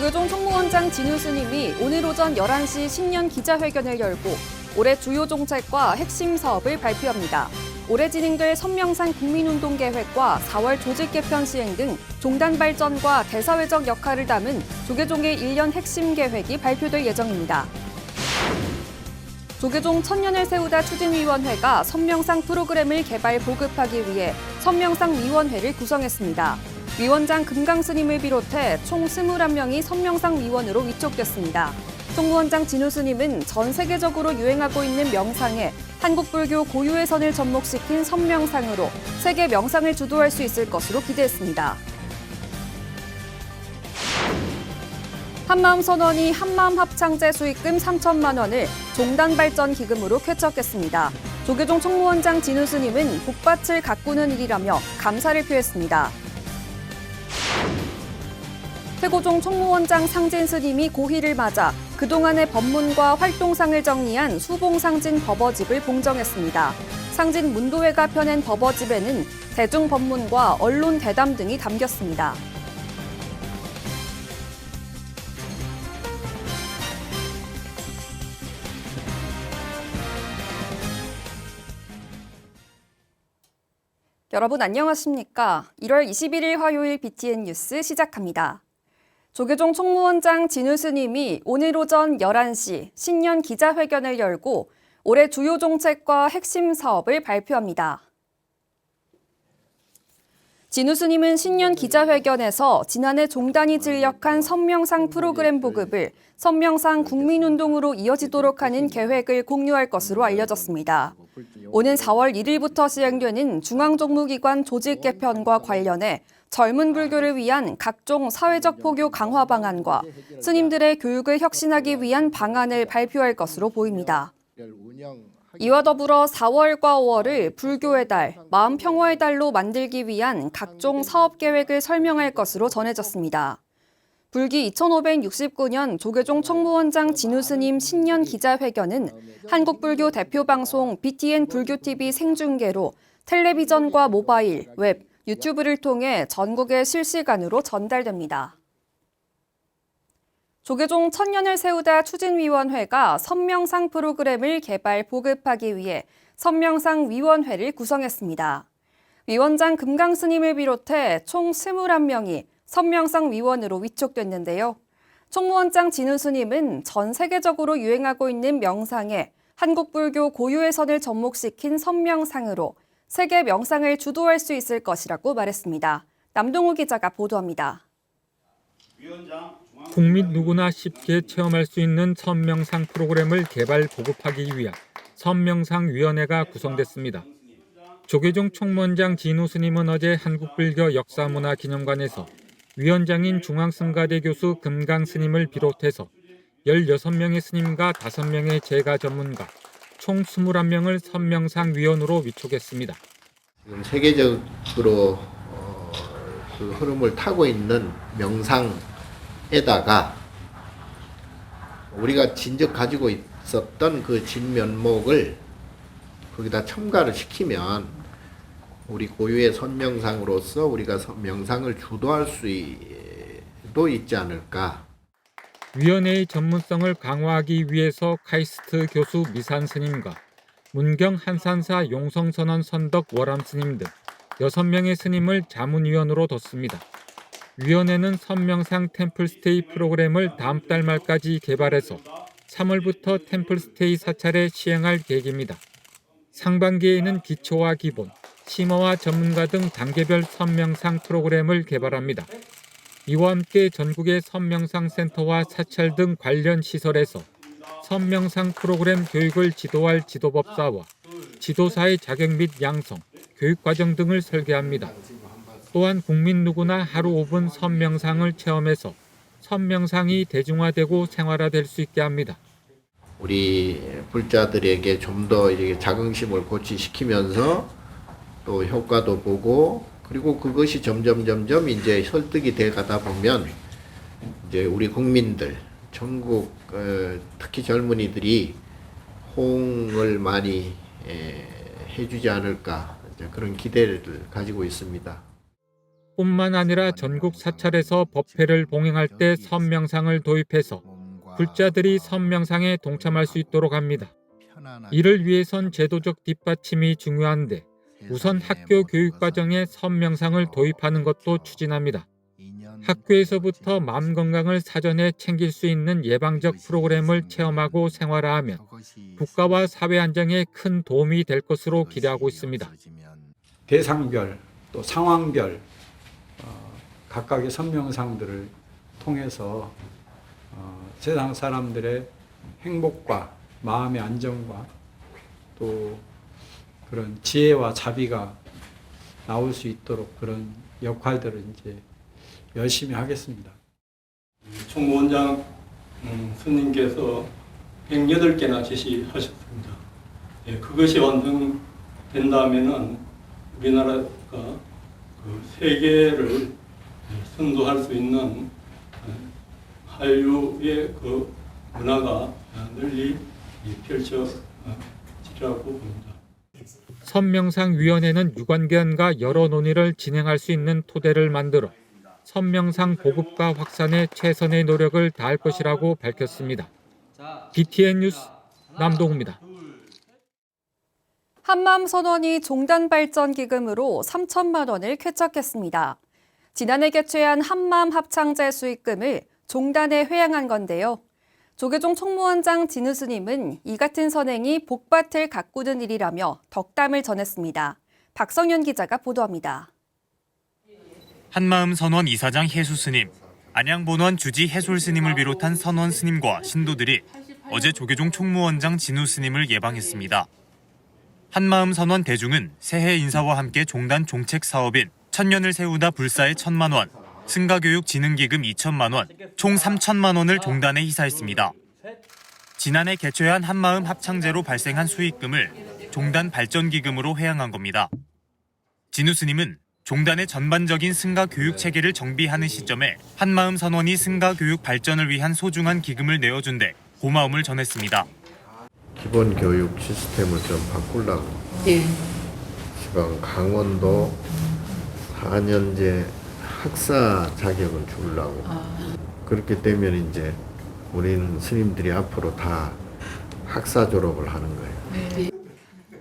조계종 총무원장 진우 스님이 오늘 오전 11시 신년 기자회견을 열고 올해 주요 정책과 핵심 사업을 발표합니다. 올해 진행될 선명상 국민운동계획과 4월 조직개편 시행 등 종단 발전과 대사회적 역할을 담은 조계종의 1년 핵심 계획이 발표될 예정입니다. 조계종 천년을 세우다 추진위원회가 선명상 프로그램을 개발 보급하기 위해 선명상위원회를 구성했습니다. 위원장 금강스님을 비롯해 총 21명이 선명상 위원으로 위촉됐습니다. 총무원장 진우 스님은 전 세계적으로 유행하고 있는 명상에 한국불교 고유의 선을 접목시킨 선명상으로 세계 명상을 주도할 수 있을 것으로 기대했습니다. 한마음선언이 한마음합창제 수익금 3천만 원을 종단발전기금으로 쾌척했습니다. 조계종 총무원장 진우 스님은 복밭을 가꾸는 일이라며 감사를 표했습니다. 최고종 총무원장 상진 스님이 고희를 맞아 그동안의 법문과 활동상을 정리한 수봉상진 법어집을 봉정했습니다. 상진 문도회가 펴낸 법어집에는 대중법문과 언론 대담 등이 담겼습니다. 여러분 안녕하십니까? 1월 21일 화요일 BTN 뉴스 시작합니다. 조계종 총무원장 진우 스님이 오늘 오전 11시 신년 기자회견을 열고 올해 주요 정책과 핵심 사업을 발표합니다. 진우 스님은 신년 기자회견에서 지난해 종단이 진력한 선명상 프로그램 보급을 선명상 국민운동으로 이어지도록 하는 계획을 공유할 것으로 알려졌습니다. 오는 4월 1일부터 시행되는 중앙정무기관 조직 개편과 관련해 젊은 불교를 위한 각종 사회적 포교 강화 방안과 스님들의 교육을 혁신하기 위한 방안을 발표할 것으로 보입니다. 이와 더불어 4월과 5월을 불교의 달, 마음평화의 달로 만들기 위한 각종 사업 계획을 설명할 것으로 전해졌습니다. 불기 2569년 조계종 총무원장 진우 스님 신년 기자회견은 한국불교 대표 방송 BTN 불교TV 생중계로 텔레비전과 모바일, 웹, 유튜브를 통해 전국에 실시간으로 전달됩니다. 조계종 천년을 세우다 추진위원회가 선명상 프로그램을 개발 보급하기 위해 선명상위원회를 구성했습니다. 위원장 금강스님을 비롯해 총 21명이 선명상위원으로 위촉됐는데요. 총무원장 진우 스님은 전 세계적으로 유행하고 있는 명상에 한국불교 고유의 선을 접목시킨 선명상으로 세계 명상을 주도할 수 있을 것이라고 말했습니다. 남동우 기자가 보도합니다. 국민 누구나 쉽게 체험할 수 있는 선명상 프로그램을 개발 보급하기 위한 선명상위원회가 구성됐습니다. 조계종 총무원장 진우 스님은 어제 한국불교 역사문화기념관에서 위원장인 중앙승가대 교수 금강 스님을 비롯해서 16명의 스님과 5명의 제가 전문가, 총 21명을 선명상위원으로 위촉했습니다. 지금 세계적으로 그 흐름을 타고 있는 명상에다가 우리가 진즉 가지고 있었던 그 진면목을 거기다 첨가를 시키면 우리 고유의 선명상으로서 우리가 명상을 주도할 수도 있지 않을까. 위원회의 전문성을 강화하기 위해서 카이스트 교수 미산 스님과 문경 한산사 용성선언 선덕 월암 스님 등 6명의 스님을 자문위원으로 뒀습니다. 위원회는 선명상 템플스테이 프로그램을 다음 달 말까지 개발해서 3월부터 템플스테이 사찰에 시행할 계획입니다. 상반기에는 기초와 기본, 심화와 전문가 등 단계별 선명상 프로그램을 개발합니다. 이와 함께 전국의 선명상 센터와 사찰 등 관련 시설에서 선명상 프로그램 교육을 지도할 지도법사와 지도사의 자격 및 양성, 교육과정 등을 설계합니다. 또한 국민 누구나 하루 5분 선명상을 체험해서 선명상이 대중화되고 생활화될 수 있게 합니다. 우리 불자들에게 좀 더 이렇게 자긍심을 고취시키면서 또 효과도 보고 그리고 그것이 점점 이제 설득이 돼 가다 보면 이제 우리 국민들 전국 특히 젊은이들이 호응을 많이 해주지 않을까 그런 기대를 가지고 있습니다. 뿐만 아니라 전국 사찰에서 법회를 봉행할 때 선명상을 도입해서 불자들이 선명상에 동참할 수 있도록 합니다. 이를 위해선 제도적 뒷받침이 중요한데 우선 학교 교육과정에 선명상을 도입하는 것도 추진합니다. 학교에서부터 마음 건강을 사전에 챙길 수 있는 예방적 프로그램을 체험하고 생활화하면 국가와 사회 안정에 큰 도움이 될 것으로 기대하고 있습니다. 대상별 또 상황별 각각의 선명상들을 통해서 세상 사람들의 행복과 마음의 안정과 또 그런 지혜와 자비가 나올 수 있도록 그런 역할들을 이제 열심히 하겠습니다. 총무원장 스님께서 108개나 제시하셨습니다. 예, 그것이 완성된다면은 우리나라가 그 세계를 선도할 수 있는 한류의 그 문화가 널리 펼쳐지라고 봅니다. 선명상위원회는 유관기관과 여러 논의를 진행할 수 있는 토대를 만들어 선명상 보급과 확산에 최선의 노력을 다할 것이라고 밝혔습니다. BTN 뉴스 남동우입니다. 한마음 선원이 종단 발전 기금으로 3천만 원을 쾌척했습니다. 지난해 개최한 한마음 합창제 수익금을 종단에 회양한 건데요. 조계종 총무원장 진우 스님은 이 같은 선행이 복밭을 가꾸는 일이라며 덕담을 전했습니다. 박성현 기자가 보도합니다. 한마음 선원 이사장 혜수 스님, 안양본원 주지 해솔 스님을 비롯한 선원 스님과 신도들이 어제 조계종 총무원장 진우 스님을 예방했습니다. 한마음 선원 대중은 새해 인사와 함께 종단 종책 사업인 천년을 세우다 불사의 1,000만 원, 승가교육 진흥기금 2천만 원, 총 3천만 원을 종단에 희사했습니다. 지난해 개최한 한마음 합창제로 발생한 수익금을 종단 발전기금으로 회양한 겁니다. 진우 스님은 종단의 전반적인 승가교육 체계를 정비하는 시점에 한마음 선원이 승가교육 발전을 위한 소중한 기금을 내어준 데 고마움을 전했습니다. 기본 교육 시스템을 좀 바꾸려고. 지금 강원도 4년제 학사 자격을 주려고. 그렇게 되면 이제 우리는 스님들이 앞으로 다 학사 졸업을 하는 거예요.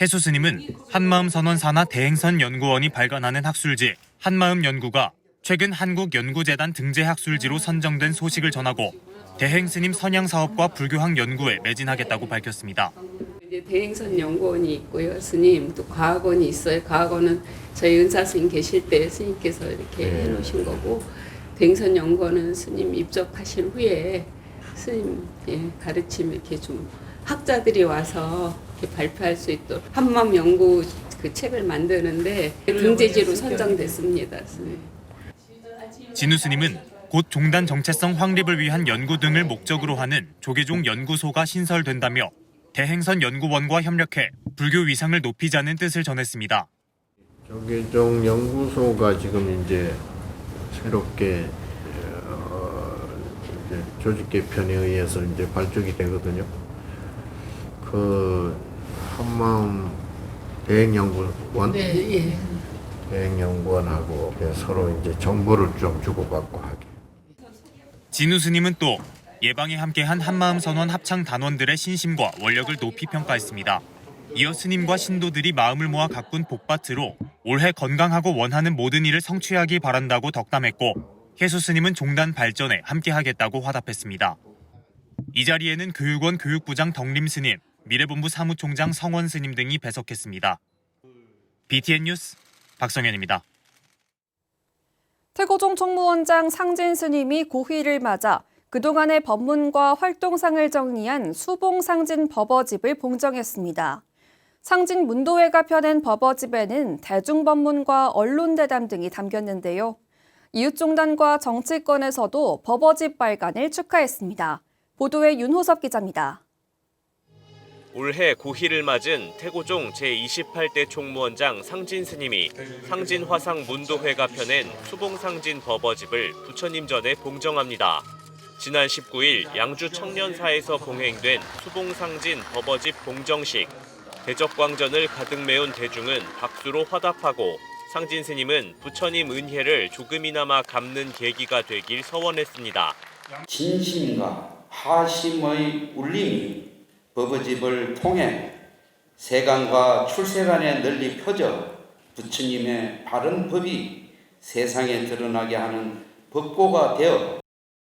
혜수 스님은 한마음 선원 산하 대행선 연구원이 발간하는 학술지 한마음 연구가 최근 한국연구재단 등재 학술지로 선정된 소식을 전하고 대행 스님 선양 사업과 불교학 연구에 매진하겠다고 밝혔습니다. 이제 대행선 연구원이 있고요. 스님 또 과학원이 있어요. 과학원은 저희 은사 스님 계실 때 스님께서 이렇게 해놓으신 거고 대행선 연구원은 스님 입적하신 후에 스님 가르침 이렇게 좀 학자들이 와서 이렇게 발표할 수 있도록 한마음 연구 그 책을 만드는데 등재지로 선정됐습니다. 스님. 진우 스님은 곧 종단 정체성 확립을 위한 연구 등을 목적으로 하는 조계종 연구소가 신설된다며 대행선 연구원과 협력해 불교 위상을 높이자는 뜻을 전했습니다. 조계종 연구소가 지금 이제 새롭게 이제 조직 개편에 의해서 이제 발족이 되거든요. 그 한마음 대행연구원, 대행연구원하고 서로 이제 정보를 좀 주고받고 하게. 진우 스님은 또 예방에 함께한 한마음 선원 합창 단원들의 신심과 원력을 높이 평가했습니다. 이어 스님과 신도들이 마음을 모아 가꾼 복밭으로 올해 건강하고 원하는 모든 일을 성취하기 바란다고 덕담했고 혜수 스님은 종단 발전에 함께하겠다고 화답했습니다. 이 자리에는 교육원 교육부장 덕림 스님, 미래본부 사무총장 성원 스님 등이 배석했습니다. BTN 뉴스 박성현입니다. 태고종 총무원장 상진 스님이 고휘를 맞아 그동안의 법문과 활동상을 정리한 수봉상진 법어집을 봉정했습니다. 상진 문도회가 펴낸 법어집에는 대중법문과 언론대담 등이 담겼는데요. 이웃종단과 정치권에서도 법어집 발간을 축하했습니다. 보도에 윤호섭 기자입니다. 올해 고희를 맞은 태고종 제28대 총무원장 상진 스님이 상진 화상 문도회가 펴낸 수봉상진 법어집을 부처님 전에 봉정합니다. 지난 19일 양주 청년사에서 봉행된 수봉상진 법어집 봉정식, 대적광전을 가득 메운 대중은 박수로 화답하고 상진 스님은 부처님 은혜를 조금이나마 갚는 계기가 되길 서원했습니다. 진심과 하심의 울림이 법어집을 통해 세간과 출세간에 널리 퍼져 부처님의 바른 법이 세상에 드러나게 하는 법고가 되어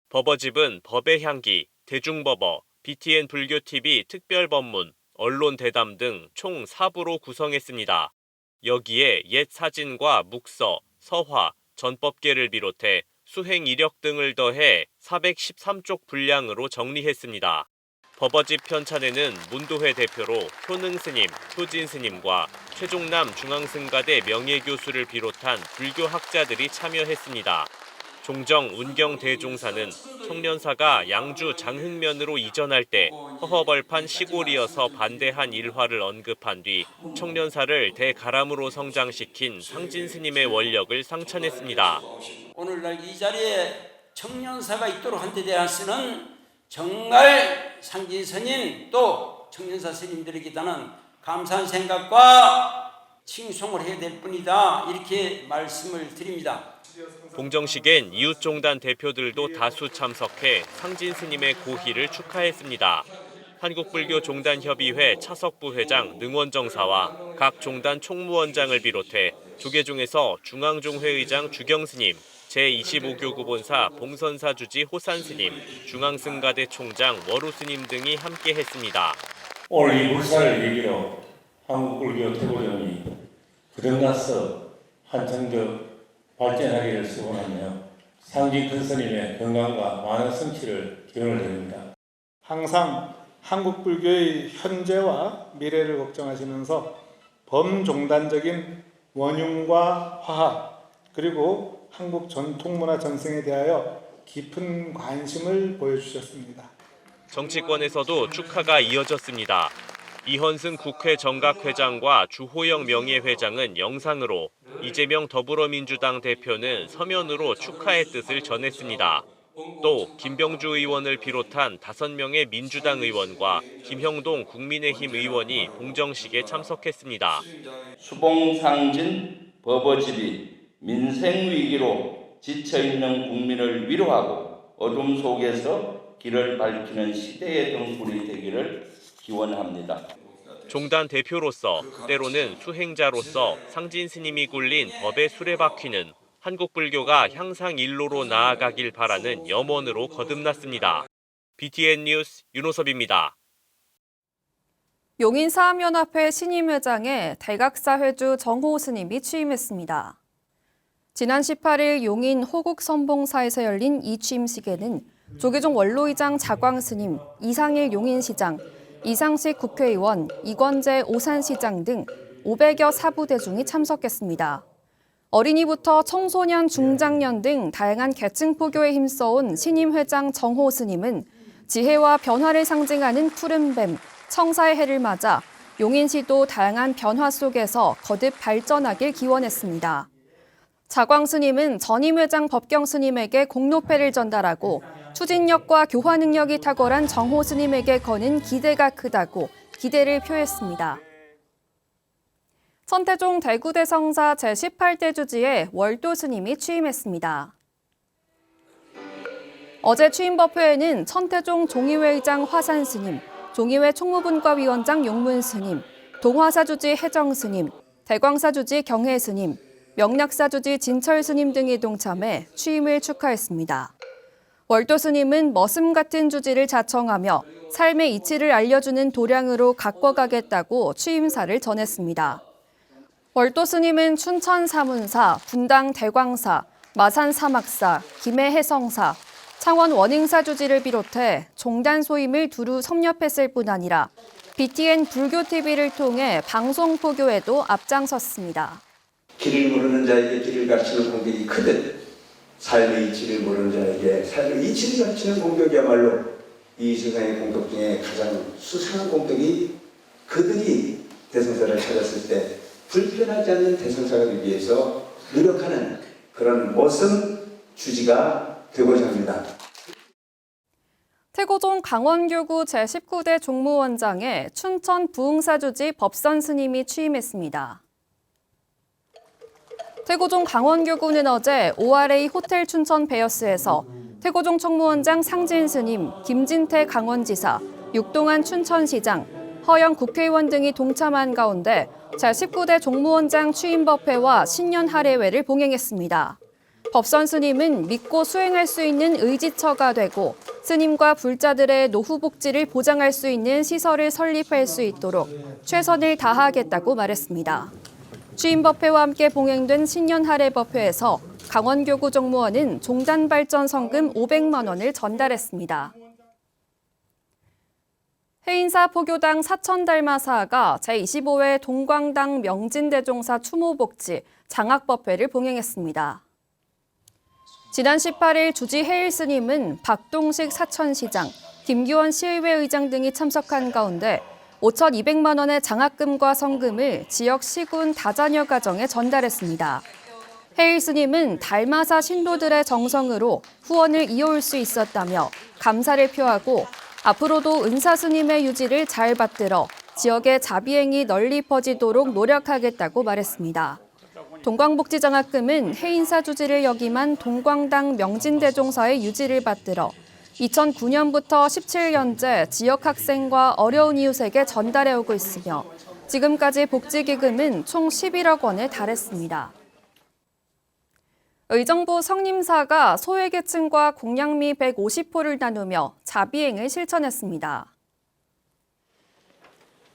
법어집은 법의 향기, 대중법어, BTN 불교TV 특별법문, 언론 대담 등 총 4부로 구성했습니다. 여기에 옛 사진과 묵서, 서화, 전법계를 비롯해 수행 이력 등을 더해 413쪽 분량으로 정리했습니다. 법어집 편찬에는 문도회 대표로 효능 스님, 효진 스님과 최종남 중앙승가대 명예교수를 비롯한 불교 학자들이 참여했습니다. 종정 운경 대종사는 청년사가 양주 장흥면으로 이전할 때 허허벌판 시골이어서 반대한 일화를 언급한 뒤 청년사를 대가람으로 성장시킨 상진 스님의 원력을 상찬했습니다. 오늘날 이 자리에 청년사가 있도록 한 데 대해서는 정말 상진 스님 또 청년사 스님들에게 나는 감사한 생각과 칭송을 해야 될 뿐이다 이렇게 말씀을 드립니다. 봉정식엔 이웃종단 대표들도 다수 참석해 상진 스님의 고희를 축하했습니다. 한국불교종단협의회 차석부 회장 능원정사와 각 종단 총무원장을 비롯해 조계종에서 중앙종회의장 주경스님, 제25교구 본사 봉선사 주지 호산스님, 중앙승가대 총장 월우스님 등이 함께했습니다. 오늘 이 불사를 계기로 한국불교 태고종이 부정나서 한층 더 발전하기를 소원하며 상진 큰 스님의 건강과 많은 성취를 기원을 드립니다. 항상 한국불교의 현재와 미래를 걱정하시면서 범종단적인 원흉과 화합 그리고 한국 전통문화 전승에 대하여 깊은 관심을 보여주셨습니다. 정치권에서도 축하가 이어졌습니다. 이현승 국회 정각회장과 주호영 명예회장은 영상으로, 이재명 더불어민주당 대표는 서면으로 축하의 뜻을 전했습니다. 또 김병주 의원을 비롯한 5명의 민주당 의원과 김형동 국민의힘 의원이 봉정식에 참석했습니다. 수봉상진 법어집이 민생위기로 지쳐있는 국민을 위로하고 어둠 속에서 길을 밝히는 시대의 등불이 되기를 기원합니다. 종단 대표로서 때로는 수행자로서 상진 스님이 굴린 법의 수레바퀴는 한국불교가 향상 일로로 나아가길 바라는 염원으로 거듭났습니다. BTN 뉴스 윤호섭입니다. 용인사암연합회 신임회장에 대각사회주 정호 스님이 취임했습니다. 지난 18일 용인 호국선봉사에서 열린 이 취임식에는 조계종 원로의장 자광 스님, 이상일 용인시장, 이상식 국회의원, 이권재 오산시장 등 500여 사부대중이 참석했습니다. 어린이부터 청소년, 중장년 등 다양한 계층 포교에 힘써온 신임회장 정호 스님은 지혜와 변화를 상징하는 푸른 뱀, 청사의 해를 맞아 용인시도 다양한 변화 속에서 거듭 발전하길 기원했습니다. 자광 스님은 전임 회장 법경 스님에게 공로패를 전달하고 추진력과 교화 능력이 탁월한 정호 스님에게 거는 기대가 크다고 기대를 표했습니다. 천태종 대구대성사 제18대 주지에 월도 스님이 취임했습니다. 어제 취임법회에는 천태종 종의회의장 화산 스님, 종의회 총무분과위원장 용문 스님, 동화사 주지 해정 스님, 대광사 주지 경혜 스님, 명락사 주지 진철 스님 등이 동참해 취임을 축하했습니다. 월도 스님은 머슴 같은 주지를 자청하며 삶의 이치를 알려주는 도량으로 가꿔가겠다고 취임사를 전했습니다. 월도 스님은 춘천 사문사, 분당 대광사, 마산 사막사, 김해 해성사, 창원 원흥사 주지를 비롯해 종단 소임을 두루 섭렵했을 뿐 아니라 BTN 불교TV를 통해 방송 포교에도 앞장섰습니다. 길을 모르는 자에게 길을 가르치는 공격이 크듯 삶의 이치를 모르는 자에게 삶의 이치를 가르치는 공격이야말로 이 세상의 공격 중에 가장 수상한 공격이 그들이 대성사를 찾았을 때 불편하지 않는 대성사가 되기 위해서 노력하는 그런 머슴 주지가 되고자 합니다. 태고종 강원교구 제19대 종무원장에 춘천 부흥사주지 법선 스님이 취임했습니다. 태고종 강원교구는 어제 ORA 호텔 춘천 베어스에서 태고종 총무원장 상진 스님, 김진태 강원지사, 육동한 춘천시장, 허영 국회의원 등이 동참한 가운데 제19대 종무원장 취임 법회와 신년 할애회를 봉행했습니다. 법선 스님은 믿고 수행할 수 있는 의지처가 되고 스님과 불자들의 노후 복지를 보장할 수 있는 시설을 설립할 수 있도록 최선을 다하겠다고 말했습니다. 취임 법회와 함께 봉행된 신년 할애 법회에서 강원교구 종무원은 종단 발전 성금 500만 원을 전달했습니다. 해인사 포교당 사천달마사가 제25회 동광당 명진대종사 추모복지 장학법회를 봉행했습니다. 지난 18일 주지 해일 스님은 박동식 사천시장, 김규원 시의회 의장 등이 참석한 가운데 5,200만 원의 장학금과 성금을 지역 시군 다자녀 가정에 전달했습니다. 해일 스님은 달마사 신도들의 정성으로 후원을 이어올 수 있었다며 감사를 표하고 앞으로도 은사 스님의 유지를 잘 받들어 지역의 자비행이 널리 퍼지도록 노력하겠다고 말했습니다. 동광복지장학금은 해인사 주지를 역임한 동광당 명진대종사의 유지를 받들어 2009년부터 17년째 지역 학생과 어려운 이웃에게 전달해오고 있으며 지금까지 복지기금은 총 11억 원에 달했습니다. 의정부 성림사가 소외계층과 공양미 150호를 나누며 자비행을 실천했습니다.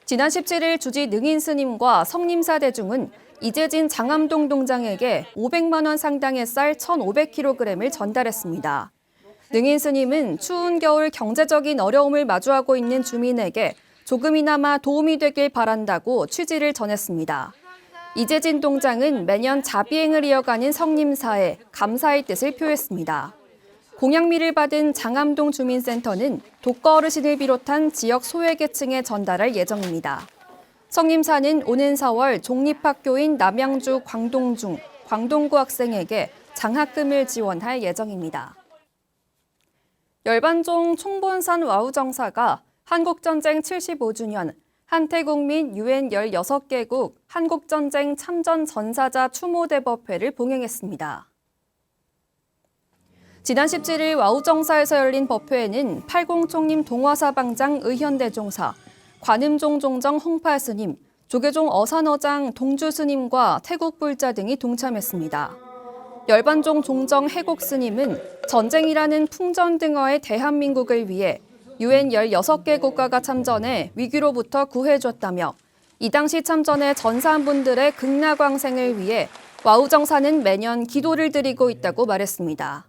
지난 17일 주지 능인 스님과 성림사 대중은 이재진 장암동 동장에게 500만 원 상당의 쌀 1,500kg을 전달했습니다. 능인 스님은 추운 겨울 경제적인 어려움을 마주하고 있는 주민에게 조금이나마 도움이 되길 바란다고 취지를 전했습니다. 이재진 동장은 매년 자비행을 이어가는 성림사에 감사의 뜻을 표했습니다. 공양미를 받은 장암동 주민센터는 독거 어르신을 비롯한 지역 소외계층에 전달할 예정입니다. 성림사는 오는 4월 종립학교인 남양주 광동중, 광동구 학생에게 장학금을 지원할 예정입니다. 열반종 총본산 와우정사가 한국전쟁 75주년 한태국 및 UN 16개국 한국전쟁 참전 전사자 추모대법회를 봉행했습니다. 지난 17일 와우정사에서 열린 법회에는 팔공총림 동화사방장 의현대종사, 관음종 종정 홍파스님, 조계종 어산어장 동주스님과 태국불자 등이 동참했습니다. 열반종 종정 해곡스님은 전쟁이라는 풍전등어의 대한민국을 위해 UN 16개 국가가 참전해 위기로부터 구해줬다며 이 당시 참전에 전사한 분들의 극락왕생을 위해 와우정사는 매년 기도를 드리고 있다고 말했습니다.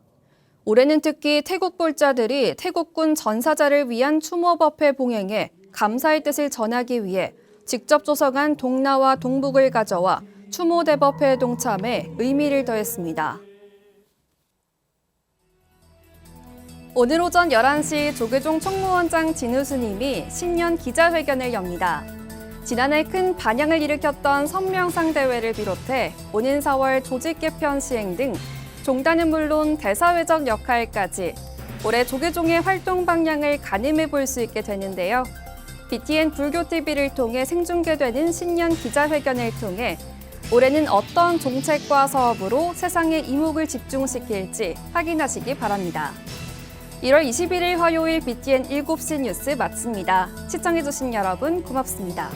올해는 특히 태국불자들이 태국군 전사자를 위한 추모법회 봉행에 감사의 뜻을 전하기 위해 직접 조성한 동나와 동북을 가져와 추모대법회에 동참해 의미를 더했습니다. 오늘 오전 11시 조계종 총무원장 진우 스님이 신년 기자회견을 엽니다. 지난해 큰 반향을 일으켰던 선명상 대회를 비롯해 오는 4월 조직 개편 시행 등 종단은 물론 대사회적 역할까지 올해 조계종의 활동 방향을 가늠해 볼 수 있게 되는데요. BTN 불교TV를 통해 생중계되는 신년 기자회견을 통해 올해는 어떤 정책과 사업으로 세상의 이목을 집중시킬지 확인하시기 바랍니다. 1월 21일 화요일 BTN 7시 뉴스 마칩니다. 시청해주신 여러분 고맙습니다.